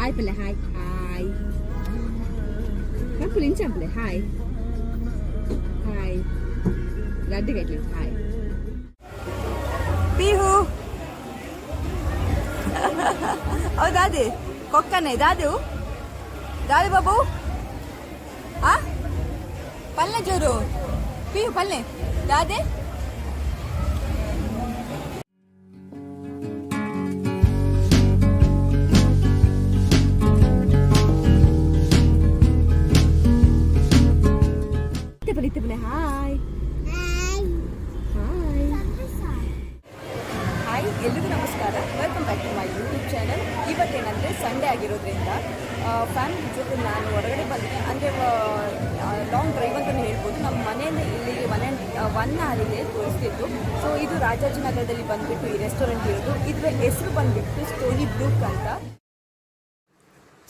Hai pala, hai. Hai. Kan pulin jam pala, hai. Hai. Radde gaitli, hai. Pihu. Oh, Dadi. Kokkane, Dadu. Dadi babu. Ha? Palle juru. Pihu palle. Dadi. Hi hi ಎಲ್ರಿಗೂ ನಮಸ್ಕಾರ. Welcome back to my YouTube channel. ಇವತ್ತೇನಂದರೆ Sunday ಆಗಿರೋದ್ರಿಂದ family ಜೊತೆ ನಾನು ಹೊರಗಡೆ ಬಂದಿದ್ದೆ. ಅಂದರೆ long drive ಅಂತಲೇ ಹೇಳ್ಬೋದು. ನಮ್ಮ ಮನೆಯಿಂದ ಇಲ್ಲಿಗೆ 1 ಅವರಿಗೆ ತೋರಿಸ್ತಿತ್ತು. ಸೊ ಇದು ರಾಜಾಜಿನಗರದಲ್ಲಿ ಬಂದುಬಿಟ್ಟು ಈ ರೆಸ್ಟೋರೆಂಟ್ ಇರೋದು. ಇದರ ಹೆಸರು ಬಂದುಬಿಟ್ಟು ಸ್ಟೋನಿ ಬ್ರೂಕ್ ಅಂತ.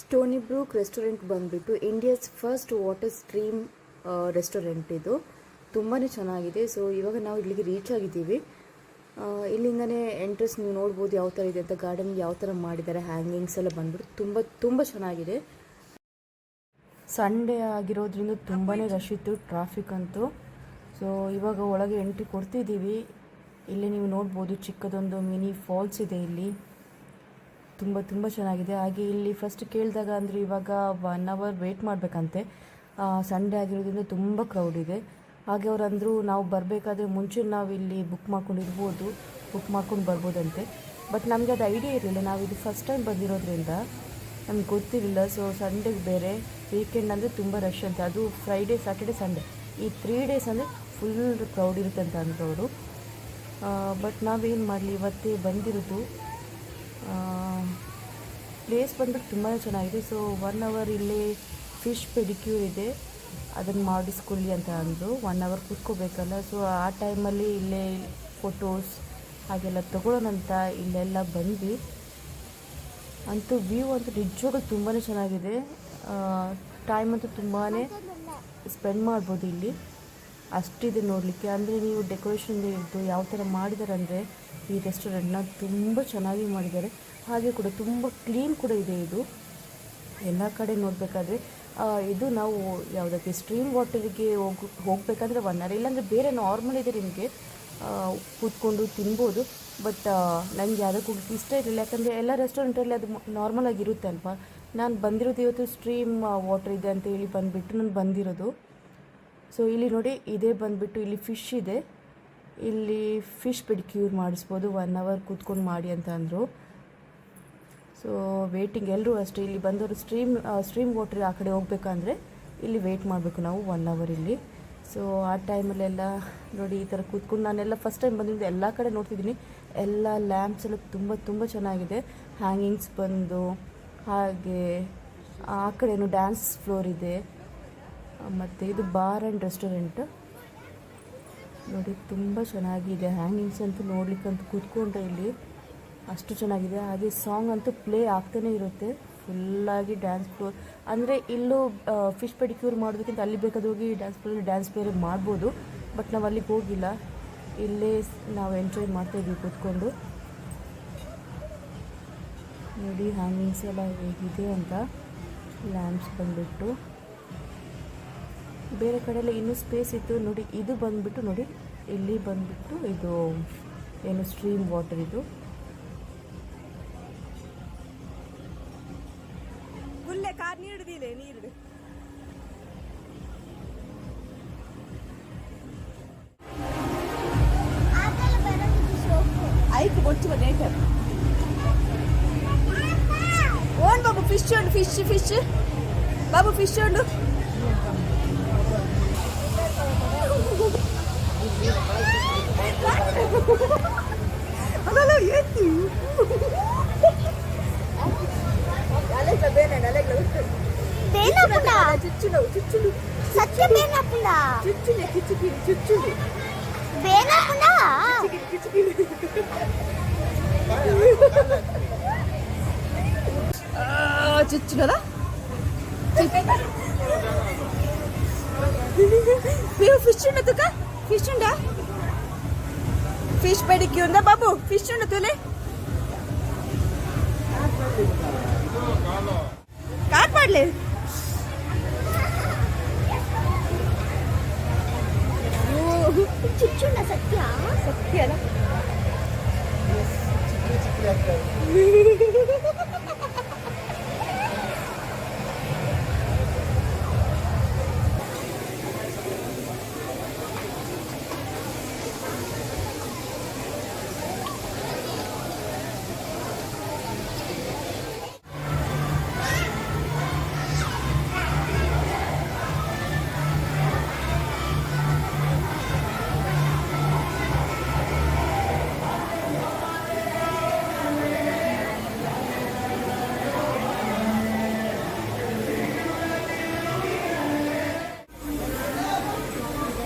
ಸ್ಟೋನಿ ಬ್ರೂಕ್ ರೆಸ್ಟೋರೆಂಟ್ ಬಂದುಬಿಟ್ಟು India's first water stream restaurant. ಇದು ತುಂಬಾ ಚೆನ್ನಾಗಿದೆ. ಸೊ ಇವಾಗ ನಾವು ಇಲ್ಲಿಗೆ ರೀಚ್ ಆಗಿದ್ದೀವಿ. ಇಲ್ಲಿಂದನೇ ಎಂಟ್ರೆನ್ಸ್ ನೀವು ನೋಡ್ಬೋದು ಯಾವ ಥರ ಇದೆ ಅಂತ. ಗಾರ್ಡನ್ ಯಾವ ಥರ ಮಾಡಿದ್ದಾರೆ, ಹ್ಯಾಂಗಿಂಗ್ಸ್ ಎಲ್ಲ ಬಂದ್ಬಿಟ್ಟು ತುಂಬ ಚೆನ್ನಾಗಿದೆ. ಸಂಡೇ ಆಗಿರೋದ್ರಿಂದ ತುಂಬಾ ರಶ್ ಇತ್ತು, ಟ್ರಾಫಿಕ್ ಅಂತೂ. ಸೊ ಇವಾಗ ಒಳಗೆ ಎಂಟ್ರಿ ಕೊಡ್ತಿದ್ದೀವಿ. ಇಲ್ಲಿ ನೀವು ನೋಡ್ಬೋದು ಚಿಕ್ಕದೊಂದು ಮಿನಿ ಫಾಲ್ಸ್ ಇದೆ ಇಲ್ಲಿ. ತುಂಬ ಚೆನ್ನಾಗಿದೆ. ಹಾಗೆ ಇಲ್ಲಿ ಫಸ್ಟ್ ಕೇಳಿದಾಗ ಅಂದರೆ ಇವಾಗ 1 ಅವರ್ ವೆಯ್ಟ್ ಮಾಡಬೇಕಂತೆ. ಸಂಡೇ ಆಗಿರೋದ್ರಿಂದ ತುಂಬ ಕ್ರೌಡ್ ಇದೆ. ಹಾಗೆ ಅವ್ರು ಅಂದರು ನಾವು ಬರಬೇಕಾದ್ರೆ ಮುಂಚೆ ನಾವು ಇಲ್ಲಿ ಬುಕ್ ಮಾಡ್ಕೊಂಡು ಬರ್ಬೋದಂತೆ. ಬಟ್ ನಮಗೆ ಅದು ಐಡಿಯಾ ಇರಲಿಲ್ಲ. ನಾವು ಇದು ಫಸ್ಟ್ ಟೈಮ್ ಬಂದಿರೋದ್ರಿಂದ ನಮ್ಗೆ ಗೊತ್ತಿರಲಿಲ್ಲ. ಸೊ ಸಂಡೇಗೆ ಬೇರೆ, ವೀಕೆಂಡ್ ಅಂದರೆ ತುಂಬ ರಶ್ ಅಂತೆ. ಅದು ಫ್ರೈಡೇ, ಸ್ಯಾಟರ್ಡೆ, ಸಂಡೇ ಈ 3 ಡೇಸ್ ಅಂದರೆ ಫುಲ್ ಕ್ರೌಡ್ ಇರುತ್ತೆ ಅಂತ ಅಂದರು ಅವರು. ಬಟ್ ನಾವೇನು ಮಾಡಲಿ, ಇವತ್ತೇ ಬಂದಿರೋದು. ಪ್ಲೇಸ್ ಬಂದ್ಬಿಟ್ಟು ತುಂಬಾ ಚೆನ್ನಾಗಿದೆ. ಸೊ 1 ಅವರ್ ಇಲ್ಲೇ ಫಿಶ್ ಪೆಡಿಕ್ಯೂರ್ ಇದೆ, ಅದನ್ನು ಮಾಡಿಸ್ಕೊಳ್ಳಿ ಅಂತ ಅಂದರು. 1 ಅವರ್ ಕೂತ್ಕೋಬೇಕಲ್ಲ. ಸೊ ಆ ಟೈಮಲ್ಲಿ ಇಲ್ಲೇ ಫೋಟೋಸ್ ಹಾಗೆಲ್ಲ ತೊಗೊಳ್ಳೋಣಂತ ಇಲ್ಲೆಲ್ಲ ಬಂದ್ವಿ. ಅಂತೂ ವ್ಯೂ ಅಂತೂ ನಿಜವಾಗ್ಲೂ ತುಂಬಾ ಚೆನ್ನಾಗಿದೆ. ಟೈಮ್ ಅಂತೂ ತುಂಬಾ ಸ್ಪೆಂಡ್ ಮಾಡ್ಬೋದು ಇಲ್ಲಿ, ಅಷ್ಟಿದೆ ನೋಡಲಿಕ್ಕೆ. ಅಂದರೆ ನೀವು ಡೆಕೋರೇಷನ್ ಇದ್ದು ಯಾವ ಥರ ಮಾಡಿದ್ದಾರೆ ಅಂದರೆ ಈ ರೆಸ್ಟೋರೆಂಟ್ನ ತುಂಬ ಚೆನ್ನಾಗಿ ಮಾಡಿದ್ದಾರೆ. ಹಾಗೆ ಕೂಡ ತುಂಬ ಕ್ಲೀನ್ ಕೂಡ ಇದೆ. ಇದು ಎಲ್ಲ ಕಡೆ ನೋಡಬೇಕಾದ್ರೆ ಇದು ನಾವು ಯಾವುದಕ್ಕೆ ಸ್ಟ್ರೀಮ್ ವಾಟರಿಗೆ ಹೋಗಬೇಕಾದ್ರೆ 1 ಅವರ್, ಇಲ್ಲಾಂದರೆ ಬೇರೆ ನಾರ್ಮಲ್ ಇದೆ ನಿಮಗೆ ಕೂತ್ಕೊಂಡು ತಿನ್ಬೋದು. ಬಟ್ ನನಗೆ ಯಾವುದಕ್ಕೆ ಹೋಗಲಿಕ್ಕೆ ಇಷ್ಟ ಇರಲಿಲ್ಲ. ಯಾಕಂದರೆ ಎಲ್ಲ ರೆಸ್ಟೋರೆಂಟಲ್ಲಿ ಅದು ನಾರ್ಮಲಾಗಿ ಇರುತ್ತೆ ಅಲ್ವಾ. ನಾನು ಬಂದಿರೋದು ಇವತ್ತು ಸ್ಟ್ರೀಮ್ ವಾಟರ್ ಇದೆ ಅಂತ ಹೇಳಿ ನಾನು ಬಂದಿರೋದು. ಸೊ ಇಲ್ಲಿ ನೋಡಿ, ಇದೇ ಬಂದುಬಿಟ್ಟು ಇಲ್ಲಿ ಫಿಶ್ ಇದೆ. ಇಲ್ಲಿ ಫಿಶ್ ಪೆಡಿಕ್ಯೂರ್ ಮಾಡಿಸ್ಬೋದು, 1 ಅವರ್ ಕೂತ್ಕೊಂಡು ಮಾಡಿ ಅಂತ ಅಂದರು. ಸೊ ವೇಟಿಂಗ್ ಎಲ್ಲರೂ ಅಷ್ಟೇ. ಇಲ್ಲಿ ಬಂದವರು ಸ್ಟ್ರೀಮ್ ವಾಟರ್ ಆ ಕಡೆ ಹೋಗ್ಬೇಕಂದ್ರೆ ಇಲ್ಲಿ ವೆಯ್ಟ್ ಮಾಡಬೇಕು ನಾವು 1 ಅವರ್ ಇಲ್ಲಿ. ಸೊ ಆ ಟೈಮಲ್ಲೆಲ್ಲ ನೋಡಿ ಈ ಥರ ಕೂತ್ಕೊಂಡು, ನಾನೆಲ್ಲ ಫಸ್ಟ್ ಟೈಮ್ ಬಂದಿದ್ದು ಎಲ್ಲ ಕಡೆ ನೋಡ್ತಿದ್ದೀನಿ. ಎಲ್ಲ ಲ್ಯಾಂಪ್ಸ್ ಎಲ್ಲ ತುಂಬ ಚೆನ್ನಾಗಿದೆ. ಹ್ಯಾಂಗಿಂಗ್ಸ್ ಬಂದು, ಹಾಗೆ ಆ ಕಡೆಯೂ ಡ್ಯಾನ್ಸ್ ಫ್ಲೋರ್ ಇದೆ. ಮತ್ತು ಇದು ಬಾರ್ ಆ್ಯಂಡ್ ರೆಸ್ಟೋರೆಂಟ್ ನೋಡಿ, ತುಂಬ ಚೆನ್ನಾಗಿದೆ. ಹ್ಯಾಂಗಿಂಗ್ಸ್ ಅಂತೂ ನೋಡ್ಲಿಕ್ಕಂತೂ ಕೂತ್ಕೊಂಡ್ರೆ ಇಲ್ಲಿ ಅಷ್ಟು ಚೆನ್ನಾಗಿದೆ. ಹಾಗೆ ಸಾಂಗ್ ಅಂತೂ ಪ್ಲೇ ಆಗ್ತಾನೆ ಇರುತ್ತೆ. ಫುಲ್ಲಾಗಿ ಡ್ಯಾನ್ಸ್ ಫ್ಲೋರ್ ಅಂದರೆ ಇಲ್ಲೂ ಫಿಶ್ ಪೆಡಿಕ್ಯೂರ್ ಮಾಡೋದಕ್ಕಿಂತ ಅಲ್ಲಿ ಬೇಕಾದ ಹೋಗಿ ಡ್ಯಾನ್ಸ್ ಪ್ಲೇರ್ ಮಾಡ್ಬೋದು. ಬಟ್ ನಾವು ಅಲ್ಲಿಗೆ ಹೋಗಿಲ್ಲ, ಇಲ್ಲೇ ನಾವು ಎಂಜಾಯ್ ಮಾಡ್ತಾಯಿದ್ವಿ ಕೂತ್ಕೊಂಡು. ನೋಡಿ ಹ್ಯಾಂಗಿಂಗ್ಸ್ ಎಲ್ಲ ಹೇಗಿದೆ ಅಂತ. ಲ್ಯಾಂಪ್ಸ್ ಬಂದುಬಿಟ್ಟು ಬೇರೆ ಕಡೆಯೆಲ್ಲ ಇನ್ನೂ ಸ್ಪೇಸ್ ಇತ್ತು ನೋಡಿ. ಇದು ಬಂದುಬಿಟ್ಟು ನೋಡಿ, ಇಲ್ಲಿ ಬಂದುಬಿಟ್ಟು ಇದು ಏನು ಸ್ಟ್ರೀಮ್ ವಾಟರ್ ಇದು. ಕುಲ್ಲೆ ಕಾರ್ ನೀಡುದಿಲ್ಲ, ನೀರು ಐಕ್ ಬೊಚ್ಚು ನೇಟರ್ ಓನ್ ಬಾಬು. ಫಿಶ್ ಉಂಡು, ಫಿಶ್ ಬಾಬು, ಫಿಶ್ ಉಂಡು. ಅಲ್ಲ ಎತ್ತಿ చుచ్చుడు సత్య బేనపుండా చుచ్చులే కిచుకి చుచ్చుడు బేనపుండా కిచుకి చుచ్చునరా మీరు ఫిష్ ఉండదుక ఫిష్ ఉండా ఫిష్ పెడిక్యూర్ ఉందా బాబు ఫిష్ ఉండ తులే ಮಾಡ್ಲಿ ಚುಚ್ಚುಂಡ ಸತ್ಯ ಸತ್ಯ ಅಲ್ಲ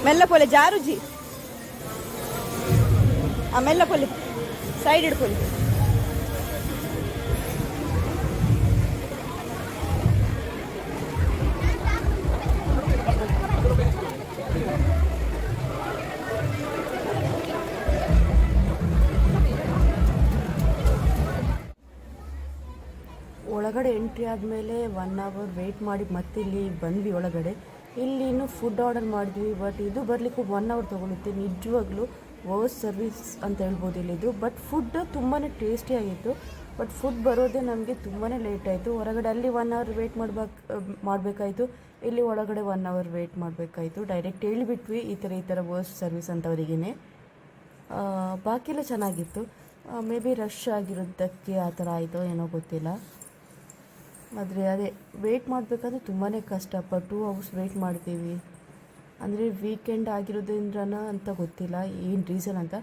ಮೆಲ್ಲ ಪೋಲೆ ಜಾರುಜಿ ಮೆಲ್ಲ ಪೋಲಿ ಸೈಡ್ ಇಡ್ಕೊಳ್ಳಿ ಒಳಗಡೆ ಎಂಟ್ರಿ ಆದಮೇಲೆ 1 ಅವರ್ ವೆಯ್ಟ್ ಮಾಡಿ ಮತ್ತೆ ಇಲ್ಲಿ ಬಂದ್ವಿ ಒಳಗಡೆ. ಇಲ್ಲಿ ಇನ್ನೂ ಫುಡ್ ಆರ್ಡರ್ ಮಾಡಿದ್ವಿ, ಬಟ್ ಇದು ಬರಲಿಕ್ಕೆ 1 ಅವರ್ ತೊಗೊಳುತ್ತೆ. ನಿಜವಾಗ್ಲೂ ವರ್ಸ್ಟ್ ಸರ್ವಿಸ್ ಅಂತ ಹೇಳ್ಬೋದು ಇಲ್ಲಿದು. ಬಟ್ ಫುಡ್ ತುಂಬಾ ಟೇಸ್ಟಿಯಾಗಿತ್ತು, ಬಟ್ ಫುಡ್ ಬರೋದೇ ನಮಗೆ ತುಂಬಾ ಲೇಟ್ ಆಯಿತು. ಹೊರಗಡೆ ಅಲ್ಲಿ 1 ಅವರ್ ವೆಯ್ಟ್ ಮಾಡಬೇಕಾಯಿತು, ಇಲ್ಲಿ ಒಳಗಡೆ 1 ಅವರ್ ವೆಯ್ಟ್ ಮಾಡಬೇಕಾಯಿತು. ಡೈರೆಕ್ಟ್ ಹೇಳಿಬಿಟ್ವಿ ಈ ಥರ ವರ್ಸ್ಟ್ ಸರ್ವಿಸ್ ಅಂತ ಅವರಿಗೇ. ಬಾಕಿ ಎಲ್ಲ ಚೆನ್ನಾಗಿತ್ತು. ಮೇ ಬಿ ರಶ್ ಆಗಿರೋದಕ್ಕೆ ಆ ಥರ ಆಯಿತೋ ಏನೋ ಗೊತ್ತಿಲ್ಲ. ಆದರೆ ಅದೇ ವೆಯ್ಟ್ ಮಾಡಬೇಕಾದ್ರೆ ತುಂಬಾ ಕಷ್ಟ. 2 ಅವರ್ಸ್ ವೆಯ್ಟ್ ಮಾಡ್ತೀವಿ ಅಂದರೆ ವೀಕೆಂಡ್ ಆಗಿರೋದ್ರಿಂದನ ಅಂತ ಗೊತ್ತಿಲ್ಲ ಏನು ರೀಸನ್ ಅಂತ.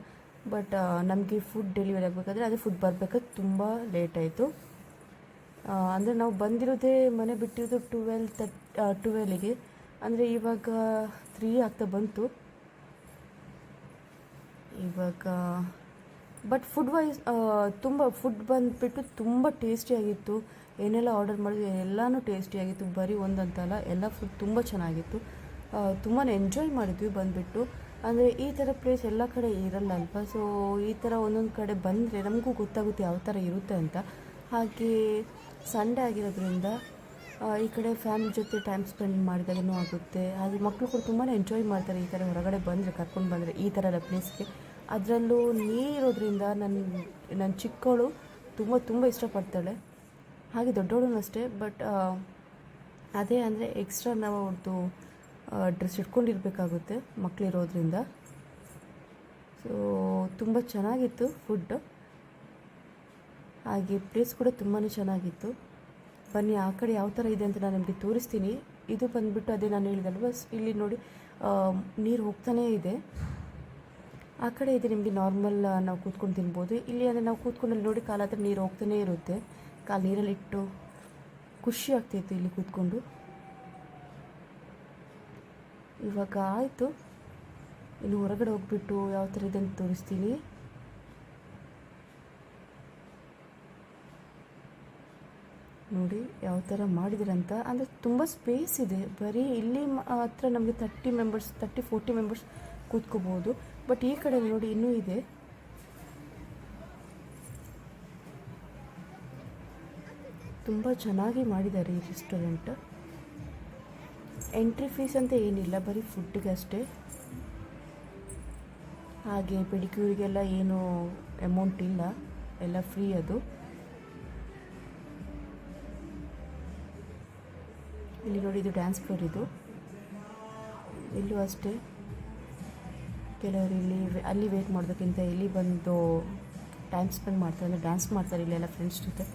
ಬಟ್ ನಮಗೆ ಫುಡ್ ಡೆಲಿವರಿ ಆಗಬೇಕಾದ್ರೆ ಅದೇ ಫುಡ್ ಬರಬೇಕಾದ್ರೆ ತುಂಬ ಲೇಟ್ ಆಯಿತು. ಅಂದರೆ ನಾವು ಬಂದಿರೋದೇ ಮನೆ ಬಿಟ್ಟಿರೋದು 12ಗೆ, ಅಂದರೆ ಇವಾಗ 3 ಆಗ್ತಾ ಬಂತು ಇವಾಗ. ಬಟ್ ಫುಡ್ ವೈಸ್ ತುಂಬ ಫುಡ್ ಬಂದುಬಿಟ್ಟು ತುಂಬ ಟೇಸ್ಟಿಯಾಗಿತ್ತು. ಏನೆಲ್ಲ ಆರ್ಡರ್ ಮಾಡಿದ್ವಿ ಎಲ್ಲನೂ ಟೇಸ್ಟಿಯಾಗಿತ್ತು, ಬರೀ ಒಂದಂತಲ್ಲ, ಎಲ್ಲ ಫುಡ್ ತುಂಬ ಚೆನ್ನಾಗಿತ್ತು. ತುಂಬಾ ಎಂಜಾಯ್ ಮಾಡಿದ್ವಿ ಬಂದುಬಿಟ್ಟು. ಅಂದರೆ ಈ ಥರ ಪ್ಲೇಸ್ ಎಲ್ಲ ಕಡೆ ಇರಲ್ಲ ಅಲ್ವಾ, ಸೊ ಈ ಥರ ಒಂದೊಂದು ಕಡೆ ಬಂದರೆ ನಮಗೂ ಗೊತ್ತಾಗುತ್ತೆ ಯಾವ ಥರ ಇರುತ್ತೆ ಅಂತ. ಹಾಗೆ ಸಂಡೇ ಆಗಿರೋದ್ರಿಂದ ಈ ಕಡೆ ಫ್ಯಾಮಿಲಿ ಜೊತೆ ಟೈಮ್ ಸ್ಪೆಂಡ್ ಮಾಡಿದಾಗೂ ಆಗುತ್ತೆ. ಹಾಗೆ ಮಕ್ಕಳು ಕೂಡ ತುಂಬಾ ಎಂಜಾಯ್ ಮಾಡ್ತಾರೆ ಈ ಥರ ಹೊರಗಡೆ ಬಂದರೆ, ಕರ್ಕೊಂಡು ಬಂದರೆ ಈ ಥರ ಎಲ್ಲ ಪ್ಲೇಸ್ಗೆ. ಅದರಲ್ಲೂ ನೀರಿರೋದ್ರಿಂದ ನನ್ನ ಚಿಕ್ಕವಳು ತುಂಬ ಇಷ್ಟಪಡ್ತಾಳೆ, ಹಾಗೆ ದೊಡ್ಡವಳು ಅಷ್ಟೇ. ಬಟ್ ಅದೇ ಅಂದರೆ ಎಕ್ಸ್ಟ್ರಾ ನಾವು ಅವ್ರದ್ದು ಡ್ರೆಸ್ ಇಟ್ಕೊಂಡಿರಬೇಕಾಗುತ್ತೆ ಮಕ್ಕಳಿರೋದ್ರಿಂದ. ಸೊ ತುಂಬ ಚೆನ್ನಾಗಿತ್ತು ಫುಡ್, ಹಾಗೆ ಪ್ಲೇಸ್ ಕೂಡ ತುಂಬಾ ಚೆನ್ನಾಗಿತ್ತು. ಬನ್ನಿ ಆ ಕಡೆ ಯಾವ ಥರ ಇದೆ ಅಂತ ನಾನು ನಿಮಗೆ ತೋರಿಸ್ತೀನಿ. ಇದು ಬಂದುಬಿಟ್ಟು ಅದೇ ನಾನು ಹೇಳಿದಲ್ವ, ಇಲ್ಲಿ ನೋಡಿ ನೀರು ಹೋಗ್ತಾನೇ ಇದೆ. ಆ ಕಡೆ ಇದೆ ನಿಮಗೆ ನಾರ್ಮಲ್ ನಾವು ಕೂತ್ಕೊಂಡು ತಿನ್ಬೋದು. ಇಲ್ಲಿ ಅಂದರೆ ನಾವು ಕೂತ್ಕೊಂಡಲ್ಲಿ ನೋಡಿ ಕಾಲ ಹತ್ರ ನೀರು ಹೋಗ್ತಾನೇ ಇರುತ್ತೆ. ಕಾಲು ನೀರಲ್ಲಿಟ್ಟು ಖುಷಿ ಆಗ್ತಾಯಿತ್ತು ಇಲ್ಲಿ ಕೂತ್ಕೊಂಡು. ಇವಾಗ ಆಯಿತು, ಇನ್ನು ಹೊರಗಡೆ ಹೋಗ್ಬಿಟ್ಟು ಯಾವ ಥರ ಇದೆ ಅಂತ ತೋರಿಸ್ತೀನಿ. ನೋಡಿ ಯಾವ ಥರ ಮಾಡಿದಿರಂತ. ಅಂದರೆ ತುಂಬ ಸ್ಪೇಸ್ ಇದೆ. ಬರೀ ಇಲ್ಲಿ ಹತ್ರ ನಮಗೆ 30-40 ಮೆಂಬರ್ಸ್ ಕೂತ್ಕೋಬೋದು. ಬಟ್ ಈ ಕಡೆ ನೋಡಿ ಇನ್ನೂ ಇದೆ. ತುಂಬ ಚೆನ್ನಾಗಿ ಮಾಡಿದ್ದಾರೆ ಈ ರೆಸ್ಟೋರೆಂಟ್. ಎಂಟ್ರಿ ಫೀಸ್ ಅಂತ ಏನಿಲ್ಲ, ಬರೀ ಫುಡ್ಗೆ ಅಷ್ಟೇ. ಹಾಗೆ ಪೆಡಿಕ್ಯೂರಿಗೆಲ್ಲ ಏನು ಅಮೌಂಟ್ ಇಲ್ಲ, ಎಲ್ಲ ಫ್ರೀ ಅದು. ಇಲ್ಲಿ ನೋಡಿ ಇದು ಡ್ಯಾನ್ಸ್ ಫ್ಲೋರ್. ಇದು ಇಲ್ಲೂ ಅಷ್ಟೇ, ಕೆಲವರು ಅಲ್ಲಿ ವೇಟ್ ಮಾಡೋದಕ್ಕಿಂತ ಇಲ್ಲಿ ಬಂದು ಟೈಮ್ ಸ್ಪೆಂಡ್ ಮಾಡ್ತಾರೆ, ಅಂದರೆ ಡ್ಯಾನ್ಸ್ ಮಾಡ್ತಾರೆ ಇಲ್ಲೆಲ್ಲ ಫ್ರೆಂಡ್ಸ್ ಜೊತೆ.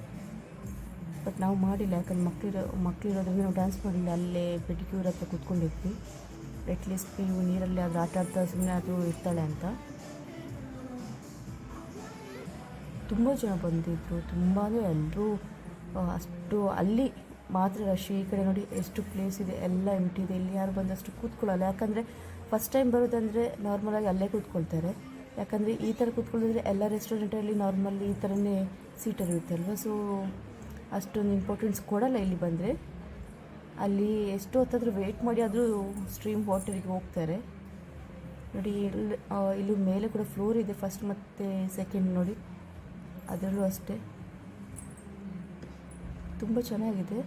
ಬಟ್ ನಾವು ಮಾಡಿಲ್ಲ, ಯಾಕಂದ್ರೆ ಮಕ್ಕಳಿರೋದ್ರಿಂದ ನಾವು ಡ್ಯಾನ್ಸ್ ಮಾಡಿಲ್ಲ. ಅಲ್ಲೇ ಪೆಡಿಕ್ಯೂರ್ ಹತ್ರ ಕೂತ್ಕೊಂಡಿದ್ವಿ. ಅಟ್ಲೀಸ್ಟ್ ನೀವು ನೀರಲ್ಲಿ ಆದರೂ ಆಟ ಆಡ್ತಾ ಸುಮ್ಮನೆ ಆದರೂ ಇರ್ತಾಳೆ ಅಂತ. ತುಂಬ ಜನ ಬಂದಿದ್ದರು, ತುಂಬ ಅಂದರೆ ಎಲ್ಲರೂ ಅಷ್ಟು. ಅಲ್ಲಿ ಮಾತ್ರ ರಶ್. ಈ ಕಡೆ ನೋಡಿ ಎಷ್ಟು ಪ್ಲೇಸ್ ಇದೆ, ಎಲ್ಲ ಎಂಟಿ ಇದೆ. ಇಲ್ಲಿ ಯಾರು ಬಂದಷ್ಟು ಕೂತ್ಕೊಳ್ಳಲ್ಲ, ಯಾಕಂದರೆ ಫಸ್ಟ್ ಟೈಮ್ ಬರೋದಂದರೆ ನಾರ್ಮಲಾಗಿ ಅಲ್ಲೇ ಕೂತ್ಕೊಳ್ತಾರೆ. ಯಾಕಂದರೆ ಈ ಥರ ಕೂತ್ಕೊಳ್ಳಿದ್ರೆ ಎಲ್ಲ ರೆಸ್ಟೋರೆಂಟಲ್ಲಿ ನಾರ್ಮಲಿ ಈ ಥರನೇ ಸೀಟಲ್ಲಿ ಇರುತ್ತಲ್ವ, ಸೊ ಅಷ್ಟೊಂದು ಇಂಪಾರ್ಟೆನ್ಸ್ ಕೊಡಲ್ಲ. ಇಲ್ಲಿ ಬಂದರೆ ಅಲ್ಲಿ ಎಷ್ಟು ಹೊತ್ತಾದರೂ ವೆಯ್ಟ್ ಮಾಡಿ ಆದರೂ ಸ್ಟ್ರೀಮ್ ವಾಟರಿಗೆ ಹೋಗ್ತಾರೆ. ನೋಡಿ ಇಲ್ಲಿ ಮೇಲೆ ಕೂಡ ಫ್ಲೋರ್ ಇದೆ, ಫಸ್ಟ್ ಮತ್ತು ಸೆಕೆಂಡ್ ನೋಡಿ, ಅದರಲ್ಲೂ ಅಷ್ಟೇ ತುಂಬ ಚೆನ್ನಾಗಿದೆ.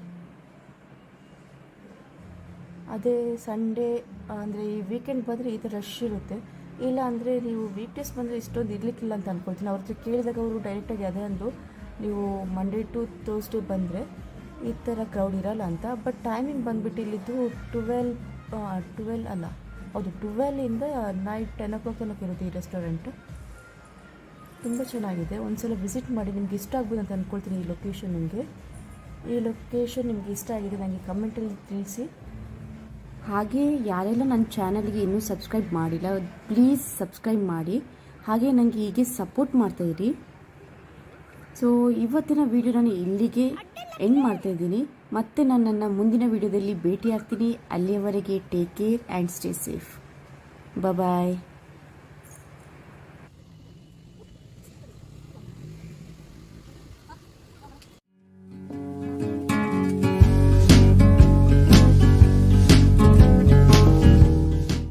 ಅದೇ ಸಂಡೇ ಅಂದರೆ ಈ ವೀಕೆಂಡ್ ಬಂದರೆ ಈ ಥರ ರಶ್ ಇರುತ್ತೆ. ಇಲ್ಲ ಅಂದರೆ ನೀವು ವೀಕ್ ಡೇಸ್ ಬಂದರೆ ಇಷ್ಟೊಂದು ಇರಲಿಕ್ಕಿಲ್ಲ ಅಂತ ಅಂದ್ಕೊಳ್ತೀನಿ. ಅವ್ರ ಹತ್ರ ಕೇಳಿದಾಗ ಅವರು ಡೈರೆಕ್ಟಾಗಿ ಅದೇ ಅಂದರು, ನೀವು ಮಂಡೇ ಟು ಥರ್ಸ್ಡೇ ಬಂದರೆ ಈ ಥರ ಕ್ರೌಡ್ ಇರಲ್ಲ ಅಂತ. ಬಟ್ ಟೈಮಿಂಗ್ ಬಂದುಬಿಟ್ಟು ಇಲ್ಲಿದ್ದು 12 ಅಲ್ಲ, ಹೌದು 12ಇಂದ ನೈಟ್ 10 o'clock ತನಕ ಇರುತ್ತೆ ಈ ರೆಸ್ಟೋರೆಂಟ್. ತುಂಬ ಚೆನ್ನಾಗಿದೆ, ಒಂದ್ಸಲ ವಿಸಿಟ್ ಮಾಡಿ, ನಿಮ್ಗೆ ಇಷ್ಟ ಆಗ್ಬೋದು ಅಂತ ಅಂದ್ಕೊಳ್ತೀನಿ. ಈ ಲೊಕೇಶನ್ ನಿಮ್ಗೆ ಇಷ್ಟ ಆಗಿದೆ ನನಗೆ ಕಮೆಂಟಲ್ಲಿ ತಿಳಿಸಿ. ಹಾಗೆ ಯಾರೆಲ್ಲ ನನ್ನ ಚಾನಲ್ಗೆ ಇನ್ನೂ ಸಬ್ಸ್ಕ್ರೈಬ್ ಮಾಡಿಲ್ಲ, ಪ್ಲೀಸ್ ಸಬ್ಸ್ಕ್ರೈಬ್ ಮಾಡಿ. ಹಾಗೆ ನನಗೆ ಹೀಗೆ ಸಪೋರ್ಟ್ ಮಾಡ್ತಾಯಿರಿ. ಸೊ ಇವತ್ತಿನ ವಿಡಿಯೋ ನಾನು ಇಲ್ಲಿಗೆ ಎಂಡ್ ಮಾಡ್ತಾಯಿದ್ದೀನಿ. ಮತ್ತೆ ನಾನು ನನ್ನ ಮುಂದಿನ ವಿಡಿಯೋದಲ್ಲಿ ಭೇಟಿ ಆಗ್ತೀನಿ. ಅಲ್ಲಿಯವರೆಗೆ take care and stay safe. Bye.